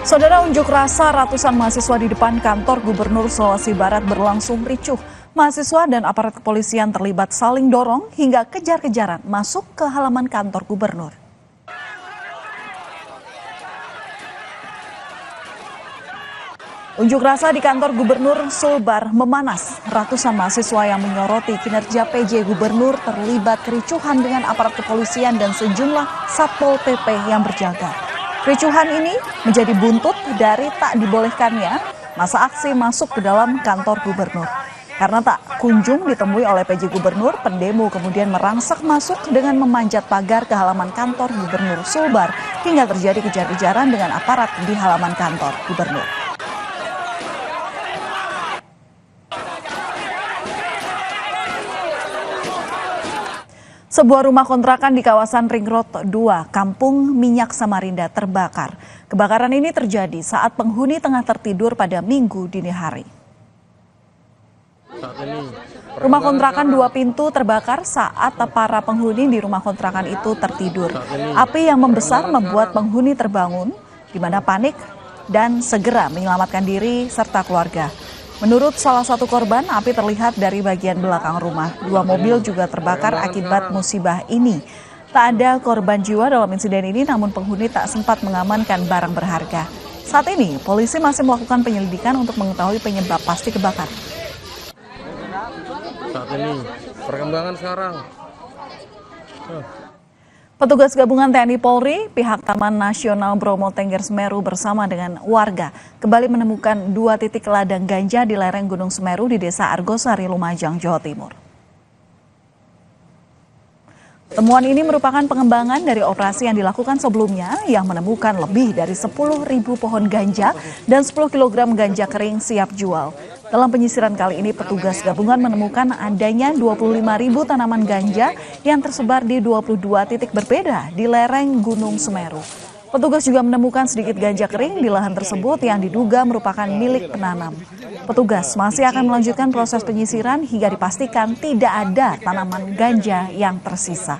Saudara, unjuk rasa ratusan mahasiswa di depan kantor Gubernur Sulawesi Barat berlangsung ricuh. Mahasiswa dan aparat kepolisian terlibat saling dorong hingga kejar-kejaran masuk ke halaman kantor gubernur. Unjuk rasa di kantor Gubernur Sulbar memanas. Ratusan mahasiswa yang menyoroti kinerja PJ Gubernur terlibat kericuhan dengan aparat kepolisian dan sejumlah Satpol PP yang berjaga. Kericuhan ini menjadi buntut dari tak dibolehkannya masa aksi masuk ke dalam kantor gubernur. Karena tak kunjung ditemui oleh PJ Gubernur, pendemo kemudian merangsek masuk dengan memanjat pagar ke halaman kantor Gubernur Sulbar hingga terjadi kejar-kejaran dengan aparat di halaman kantor gubernur. Sebuah rumah kontrakan di kawasan Ring Road 2, Kampung Minyak Samarinda terbakar. Kebakaran ini terjadi saat penghuni tengah tertidur pada Minggu dini hari. Rumah kontrakan 2 pintu terbakar saat para penghuni di rumah kontrakan itu tertidur. Api yang membesar membuat penghuni terbangun, di mana panik dan segera menyelamatkan diri serta keluarga. Menurut salah satu korban, api terlihat dari bagian belakang rumah. 2 mobil juga terbakar akibat musibah ini. Tak ada korban jiwa dalam insiden ini, namun penghuni tak sempat mengamankan barang berharga. Saat ini, polisi masih melakukan penyelidikan untuk mengetahui penyebab pasti kebakaran. Saat ini, perkembangan sekarang. Petugas gabungan TNI Polri, pihak Taman Nasional Bromo Tengger Semeru bersama dengan warga kembali menemukan 2 titik ladang ganja di lereng Gunung Semeru di Desa Argosari, Lumajang, Jawa Timur. Temuan ini merupakan pengembangan dari operasi yang dilakukan sebelumnya yang menemukan lebih dari 10.000 pohon ganja dan 10 kg ganja kering siap jual. Dalam penyisiran kali ini, petugas gabungan menemukan adanya 25.000 tanaman ganja yang tersebar di 22 titik berbeda di lereng Gunung Semeru. Petugas juga menemukan sedikit ganja kering di lahan tersebut yang diduga merupakan milik penanam. Petugas masih akan melanjutkan proses penyisiran hingga dipastikan tidak ada tanaman ganja yang tersisa.